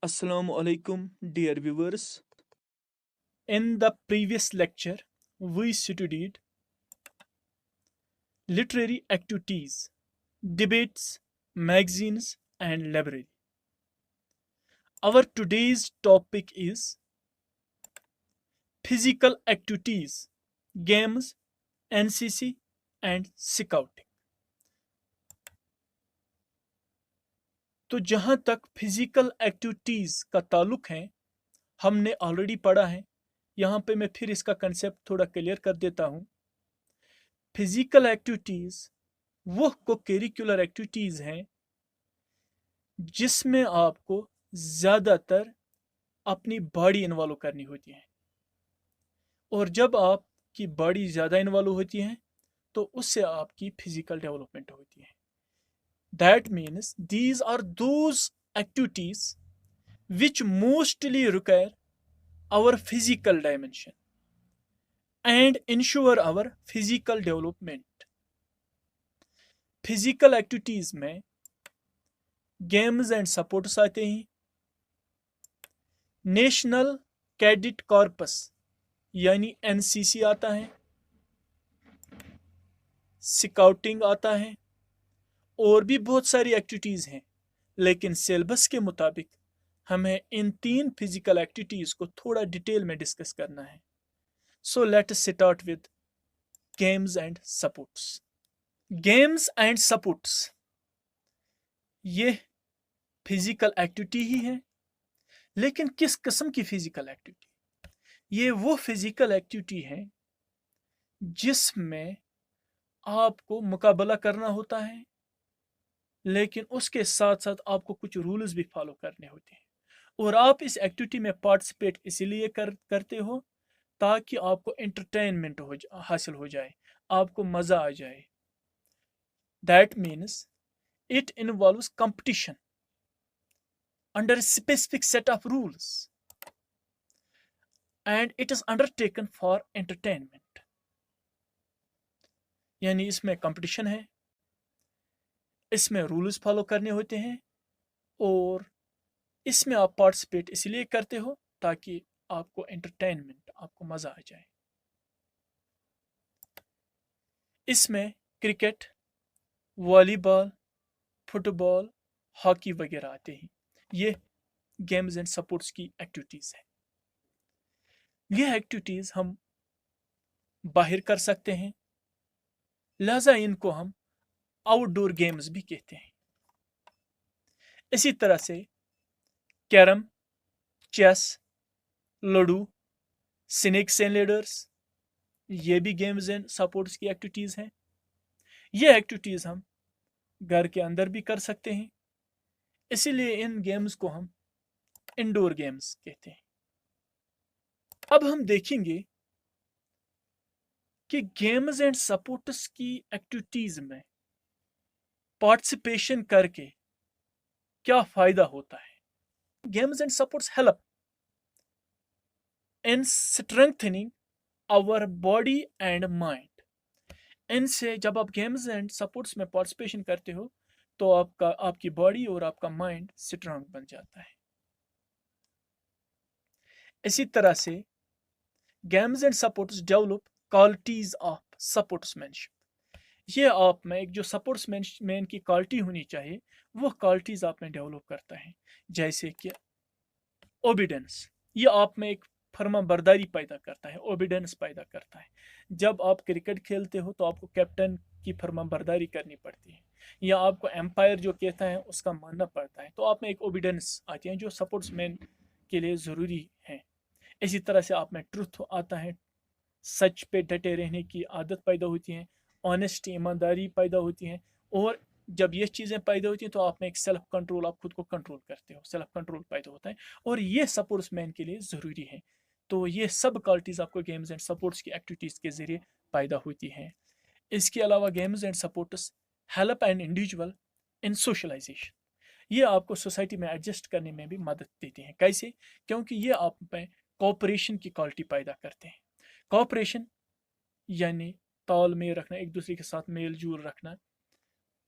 Assalamu alaikum, dear viewers. In the previous lecture, we studied literary activities, debates, magazines, and library. Our today's topic is physical activities, games, NCC, and scouting. तो जहाँ तक physical activities का ताल्लुक है, हमने already पढ़ा है। यहाँ पे मैं फिर इसका कंसेप्ट थोड़ा क्लियर कर देता हूँ। फिजिकल एक्टिविटीज़ वो को करिकुलर एक्टिविटीज़ हैं जिसमें आपको ज़्यादातर अपनी बॉडी इन्वॉल्व करनी होती है, और जब आपकी बॉडी ज़्यादा इन्वॉल्व होती है तो उससे आपकी फिजिकल डेवलपमेंट होती है। That means these are those activities which mostly require our physical dimension and ensure our physical development. Physical activities में गेम्स एंड सपोर्ट्स आते हैं, नेशनल कैडेट कॉर्पस यानी एनसीसी आता है, स्काउटिंग आता है, और भी बहुत सारी एक्टिविटीज़ हैं, लेकिन सिलेबस के मुताबिक हमें इन 3 फिजिकल एक्टिविटीज़ को थोड़ा डिटेल में डिस्कस करना है। So let us start with games and supports. Games and supports ये फिजिकल एक्टिविटी ही है, लेकिन किस किस्म की फिजिकल एक्टिविटी? ये वो फिजिकल एक्टिविटी है जिसमें आपको मुकाबला करना होता है, लेकिन उसके साथ साथ आपको कुछ रूल्स भी फॉलो करने होते हैं, और आप इस एक्टिविटी में पार्टिसिपेट इसीलिए करते हो ताकि आपको एंटरटेनमेंट हासिल हो जाए, आपको मज़ा आ जाए। That means it involves competition under specific set of rules and it is undertaken for entertainment. यानी इसमें कंपटीशन है, इसमें रूल्स फॉलो करने होते हैं, और इसमें आप पार्टिसिपेट इसलिए करते हो ताकि आपको एंटरटेनमेंट, आपको मज़ा आ जाए। इसमें क्रिकेट, वॉलीबॉल, फुटबॉल, हॉकी वगैरह आते हैं। ये गेम्स एंड सपोर्ट्स की एक्टिविटीज़ हैं। ये एक्टिविटीज़ हम बाहर कर सकते हैं, लिहाजा इनको हम आउटडोर गेम्स भी कहते हैं। इसी तरह से carrom, chess, ludo, snakes and ladders, ये भी गेम्स एंड सपोर्ट्स की एक्टिविटीज़ हैं। ये एक्टिविटीज़ हम घर के अंदर भी कर सकते हैं, इसीलिए इन गेम्स को हम इंडोर गेम्स कहते हैं। अब हम देखेंगे कि गेम्स एंड सपोर्ट्स की एक्टिविटीज़ में पार्टिसिपेशन करके क्या फ़ायदा होता है। Games and sports help in strengthening our body and mind. इनसे जब आप गेम्स एंड सपोर्ट्स में पार्टिसिपेशन करते हो तो आपकी बॉडी और आपका माइंड स्ट्रांग बन जाता है। इसी तरह से games and sports develop qualities of sportsmanship. ये आप में एक जो सपोर्ट्समैन की क्वालिटी होनी चाहिए वो क्वालिटीज आप में डेवलप करता है, जैसे कि ओबीडेंस। ये आप में एक फर्मा बरदारी पैदा करता है, ओबीडेंस पैदा करता है। जब आप क्रिकेट खेलते हो तो आपको कैप्टन की फर्मा बरदारी करनी पड़ती है, या आपको एम्पायर जो कहता है उसका मानना पड़ता है, तो आप में एक ओबीडेंस आती है जो सपोर्ट्समैन के लिए ज़रूरी है। इसी तरह से आप में ट्रुथ आता है, सच पे डटे रहने की आदत पैदा होती है, ऑनेस्टी, ईमानदारी पैदा होती है, और जब ये चीज़ें पैदा होती हैं तो आप में एक सेल्फ कंट्रोल, आप खुद को कंट्रोल करते हो, सेल्फ कंट्रोल पैदा होता है, और ये सपोर्ट्समैन के लिए ज़रूरी है। तो ये सब क्वालिटीज़ आपको गेम्स एंड सपोर्ट्स की एक्टिविटीज़ के ज़रिए पैदा होती हैं। इसके अलावा games and sports help an individual in socialisation. ये आपको सोसाइटी में एडजस्ट करने में भी मदद देते हैं। कैसे? क्योंकि ये आप में कोऑपरेशन की क्वालिटी पैदा करते हैं। कोऑपरेशन यानी तालमेल रखना, एक दूसरे के साथ मेल जोल रखना।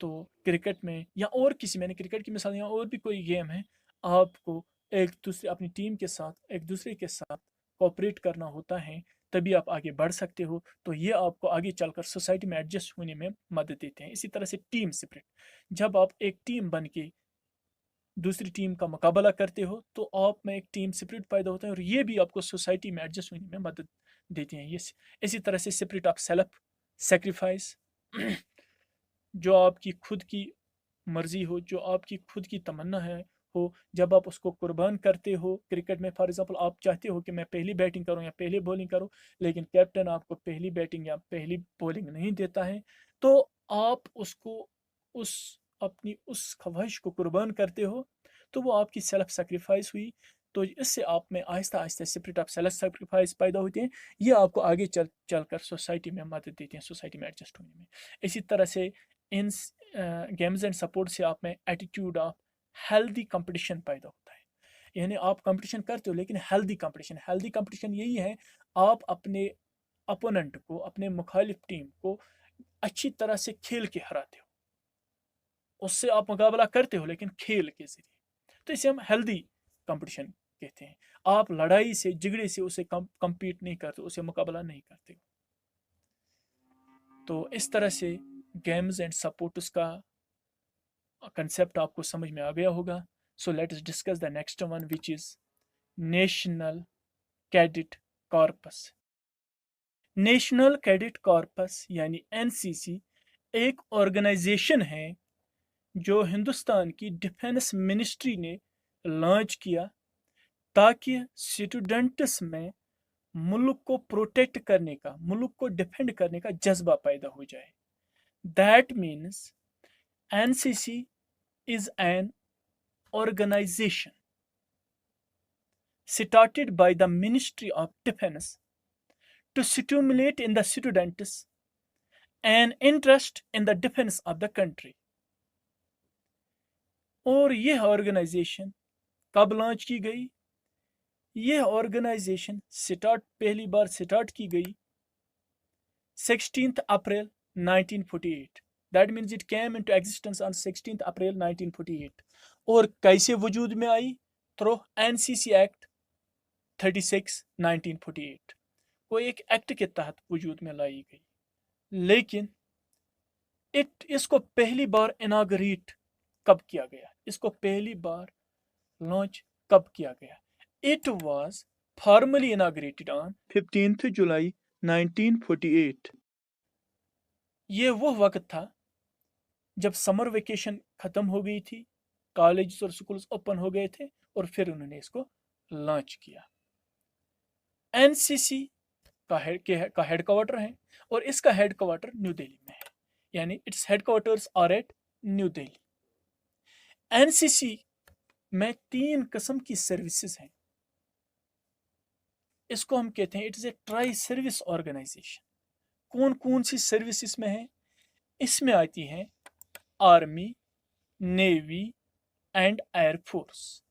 तो क्रिकेट में या और किसी, मैंने क्रिकेट की मिसाल, या और भी कोई गेम है, आपको एक दूसरे अपनी टीम के साथ एक दूसरे के साथ कोऑपरेट करना होता है, तभी आप आगे बढ़ सकते हो। तो ये आपको आगे चलकर सोसाइटी में एडजस्ट होने में मदद देते हैं। इसी तरह से टीम स्पिरिट, जब आप एक टीम बन के दूसरी टीम का मुकाबला करते हो तो आप में एक टीम स्पिरिट पैदा होता है, और ये भी आपको सोसाइटी में एडजस्ट होने में मदद देती हैं। ये इसी तरह से स्पिरिट ऑफ सेल्फ सेक्रीफाइस, जो आपकी खुद की मर्जी हो, जो आपकी खुद की तमन्ना है हो, जब आप उसको कुर्बान करते हो। क्रिकेट में फॉर एग्जांपल आप चाहते हो कि मैं पहली बैटिंग करूं या पहली बॉलिंग करूं, लेकिन कैप्टन आपको पहली बैटिंग या पहली बॉलिंग नहीं देता है, तो आप उसको उस अपनी उस ख्वाहिश को कुर्बान करते हो, तो वो आपकी सेल्फ सेक्रीफाइस हुई। तो इससे आप में Aahista Aahista spirit of self sacrifice पैदा होते हैं। ये आपको आगे चलकर सोसाइटी में मदद देते हैं, सोसाइटी में एडजस्ट होने में। इसी तरह से इन गेम्स एंड सपोर्ट से आप में एटीट्यूड ऑफ हेल्दी कंपटीशन पैदा होता है। यानी आप कंपटीशन करते हो, लेकिन हेल्दी कंपटीशन यही है, आप अपने अपोनेंट को, अपने मुखालिफ टीम को अच्छी तरह से खेल के हराते हो, उससे आप मुकाबला करते हो लेकिन खेल के जरिए। तो इसे हम हेल्दी कंपटीशन कहते हैं। आप लड़ाई से, झगड़े से उसे कंपीट नहीं करते, उसे मुकाबला नहीं करते। तो इस तरह से गेम्स एंड सपोर्ट्स का कंसेप्ट आपको समझ में आ गया होगा। So let us discuss the next one, which is national cadet corpus. National cadet corps यानी एनसीसी एक ऑर्गेनाइजेशन है जो हिंदुस्तान की डिफेंस मिनिस्ट्री ने लॉन्च किया, ताकि स्टूडेंट्स में मुल्क को प्रोटेक्ट करने का, मुल्क को डिफेंड करने का जज्बा पैदा हो जाए। That means NCC is an organization started by the Ministry of Defense to stimulate in the students an interest in the defense of the country. और यह ऑर्गेनाइजेशन कब लॉन्च की गई? यह ऑर्गेनाइजेशन पहली बार स्टार्ट की गई 16 अप्रैल 1948। That means it came into existence on 16th April 1948। और कैसे वजूद में आई? Through NCC act 36 1948। वो एक एक्ट के तहत वजूद में लाई गई। लेकिन इसको पहली बार इनागरेट कब किया गया? इसको पहली बार लॉन्च कब किया गया? It was formally inaugurated on 15th जुलाई 1948। ये वो वक्त था जब समर वेकेशन ख़त्म हो गई थी, कॉलेज और स्कूल्स ओपन हो गए थे, और फिर उन्होंने इसको लॉन्च किया। एनसीसी का हेडक्वार्टर है, और इसका हेडक्वार्टर न्यू दिल्ली में है, यानी its headquarters are at New Delhi. NCC में 3 किस्म की सर्विसेज हैं। इसको हम कहते हैं it is a tri service organisation. कौन कौन सी सर्विस इसमें है? इसमें आती हैं army, navy and air force.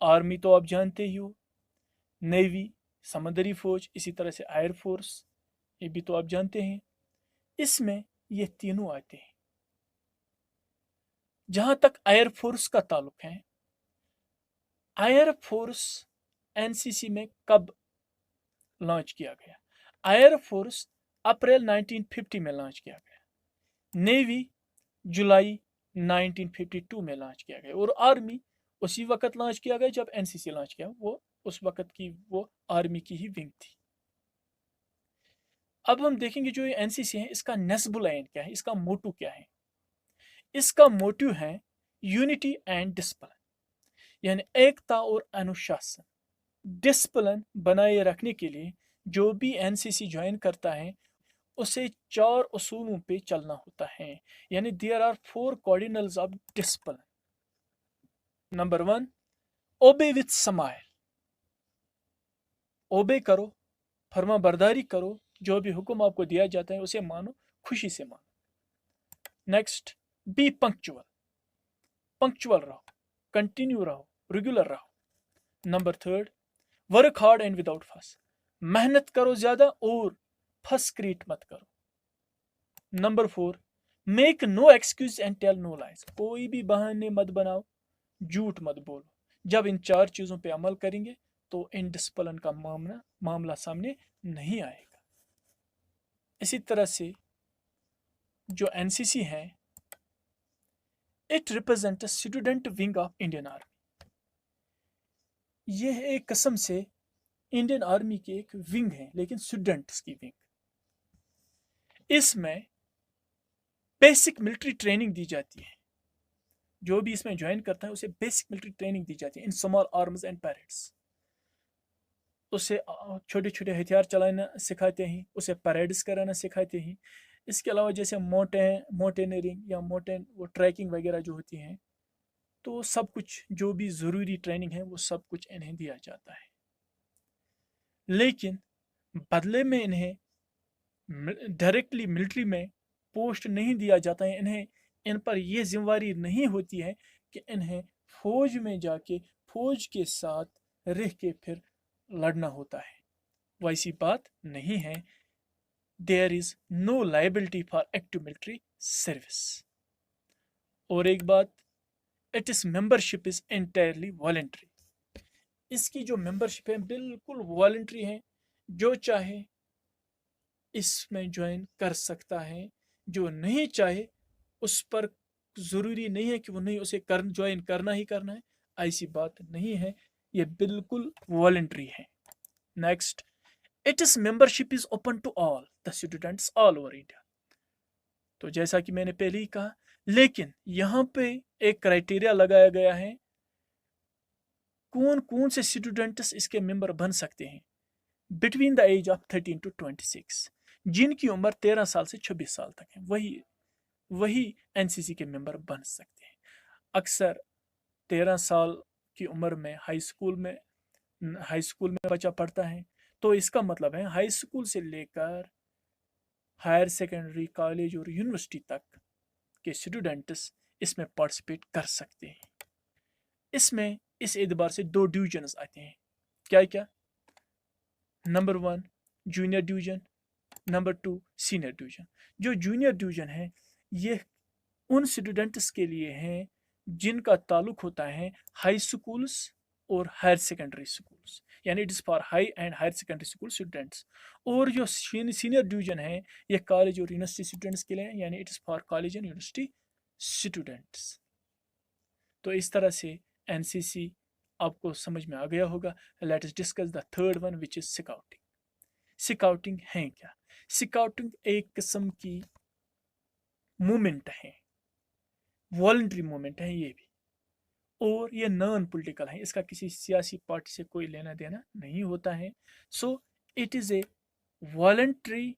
Army तो आप जानते ही हो, नेवी समंदरी फौज, इसी तरह से एयरफोर्स, ये भी तो आप जानते हैं। इसमें ये तीनों आते हैं। जहां तक एयरफोर्स का ताल्लुक है, एयरफोर्स एनसीसी में कब लॉन्च किया गया? एयरफोर्स अप्रैल 1950 में लॉन्च किया गया। नेवी जुलाई 1952 में लॉन्च किया गया, और आर्मी उसी वक्त लॉन्च किया गया जब एनसीसी लॉन्च किया। वो उस वक्त की वो आर्मी की ही विंग थी। अब हम देखेंगे जो ये एनसीसी है, इसका नस्बुल ऐन क्या है, इसका मोटू क्या है? इसका मोटिव है यूनिटी एंड डिसिप्लिन, यानी एकता और अनुशासन। डिसिप्लिन बनाए रखने के लिए जो भी एनसीसी ज्वाइन करता है उसे 4 उसूलों पे चलना होता है, यानी there are 4 cardinals of discipline. Number 1, obey with smile. ओबे करो, फर्मा बरदारी करो, जो भी हुक्म आपको दिया जाता है उसे मानो, खुशी से मानो। Next, be punctual. पंक्चुअल रहो, कंटिन्यू रहो, रेगुलर रहो। Number 3, work hard and without fuss. मेहनत करो ज्यादा और फस क्रिएट मत करो। Number 4, make no excuse and tell no lies. कोई भी बहाने मत बनाओ, झूठ मत बोलो। जब इन 4 चीज़ों पे अमल करेंगे तो इनडिसिप्लिन का मामला सामने नहीं आएगा। इसी तरह से जो एनसीसी है, it represent student wing of Indian army. यह एक किस्म से इंडियन आर्मी की एक विंग है, लेकिन स्टूडेंट्स की विंग। इसमें बेसिक मिलिट्री ट्रेनिंग दी जाती है। जो भी इसमें ज्वाइन करता है उसे बेसिक मिलिट्री ट्रेनिंग दी जाती है in small arms and parades. उसे छोटे छोटे हथियार चलाना सिखाते हैं, उसे परेड्स कराना सिखाते हैं। इसके अलावा जैसे माउंटेनियरिंग या वो ट्रैकिंग वगैरह जो होती हैं, तो सब कुछ जो भी ज़रूरी ट्रेनिंग है वो सब कुछ इन्हें दिया जाता है। लेकिन बदले में इन्हें डायरेक्टली मिलिट्री में पोस्ट नहीं दिया जाता है। इन पर यह जिम्मेवारी नहीं होती है कि इन्हें फौज में जाके फौज के साथ रह के फिर लड़ना होता है। वैसी बात नहीं है। There is no liability for active military service. और एक बात, it is membership is entirely voluntary. इसकी जो मेंबरशिप है बिल्कुल वॉलंटरी है। जो चाहे इसमें ज्वाइन कर सकता है, जो नहीं चाहे उस पर ज़रूरी नहीं है कि वो नहीं उसे ज्वाइन करना ही करना है, ऐसी बात नहीं है। ये बिल्कुल वॉलंटरी है। Next, it is membership is open to all the students all over India. तो जैसा कि मैंने पहले ही कहा, लेकिन यहाँ पे एक क्राइटेरिया लगाया गया है, कौन कौन से स्टूडेंट्स इसके मेंबर बन सकते हैं। Between the age of 13 to 26, जिनकी उम्र 13 साल से 26 साल तक है, वही एनसीसी के मेंबर बन सकते हैं। अक्सर 13 साल की उम्र में हाई स्कूल में बच्चा पढ़ता है, तो इसका मतलब है हाई स्कूल से लेकर हायर सेकेंडरी, कॉलेज और यूनिवर्सिटी तक के स्टूडेंट्स इसमें पार्टिसिपेट कर सकते हैं। इसमें इस एतबार से 2 डिवीजन्स आते हैं। क्या क्या? Number 1 junior division, number 2 senior division. जो जूनियर डिवीजन है ये उन स्टूडेंट्स के लिए हैं जिनका ताल्लुक होता है हाई स्कूल्स और हायर सेकेंडरी स्कूल्स, यानी it is for high and higher secondary school students. और जो सीनियर डिवीजन है ये कॉलेज और यूनिवर्सिटी स्टूडेंट्स के लिए, यानी it is for college and university students. तो इस तरह से एनसीसी आपको समझ में आ गया होगा। Let us discuss the third one which is scouting. Scouting है क्या? स्काउटिंग एक किस्म की मूवमेंट है, वॉलंटरी मूवमेंट है ये भी, और ये नॉन पॉलिटिकल है। इसका किसी सियासी पार्टी से कोई लेना देना नहीं होता है। So it is A voluntary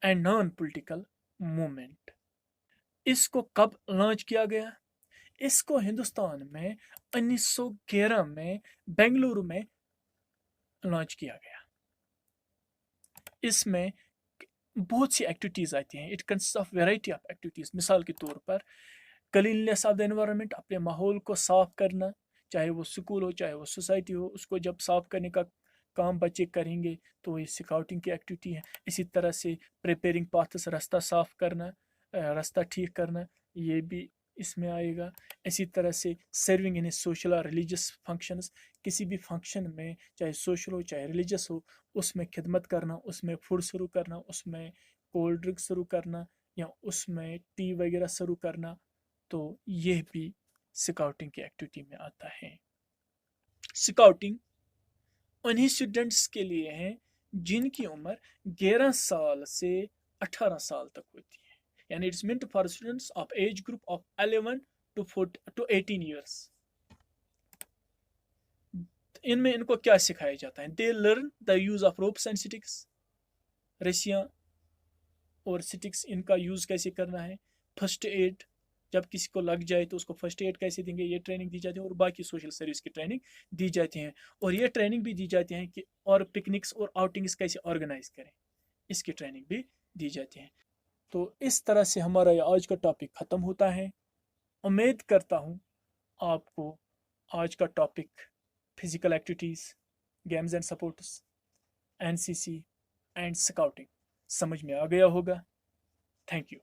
and non political movement. इसको कब लॉन्च किया गया? इसको हिंदुस्तान में 1911 में बेंगलुरु में लॉन्च किया गया। इसमें बहुत सी एक्टिविटीज़ आती हैं। It consist of variety of activities. मिसाल के तौर पर क्लीननेस ऑफ द एनवायरनमेंट, अपने माहौल को साफ करना, चाहे वो स्कूल हो चाहे वो सोसाइटी हो, उसको जब साफ करने का काम बच्चे करेंगे तो ये स्काउटिंग की एक्टिविटी है। इसी तरह से प्रिपेयरिंग पाथ्स, रास्ता साफ करना, रास्ता ठीक करना, ये भी इसमें आएगा। इसी तरह से सर्विंग इन सोशल और रिलीजियस फंक्शंस, किसी भी फंक्शन में चाहे सोशल हो चाहे रिलीजियस हो, उसमें खिदमत करना, उसमें फूड शुरू करना, उसमें कोल्ड ड्रिंक शुरू करना या उसमें टी वगैरह शुरू करना, तो यह भी स्काउटिंग की एक्टिविटी में आता है। स्काउटिंग उन्हीं स्टूडेंट्स के लिए है जिनकी उम्र 11 साल से 18 साल तक होती है, यानी it's meant for students of age group of 11 to 18 years. इनमें इनको क्या सिखाया जाता है? They learn the use of ropes and sticks, रस्सियां और स्टिक्स, इनका यूज कैसे करना है। फर्स्ट एड, जब किसी को लग जाए तो उसको फर्स्ट एड कैसे देंगे, ये ट्रेनिंग दी जाती है। और बाकी सोशल सर्विस की ट्रेनिंग दी जाती है। और ये ट्रेनिंग भी दी जाती है कि और पिकनिक्स और आउटिंग्स कैसे ऑर्गेनाइज करें, इसकी ट्रेनिंग भी दी जाती है। तो इस तरह से हमारा ये आज का टॉपिक ख़त्म होता है। उम्मीद करता हूँ आपको आज का topic physical activities, games and supports, NCC and scouting समझ में आ गया होगा। Thank you.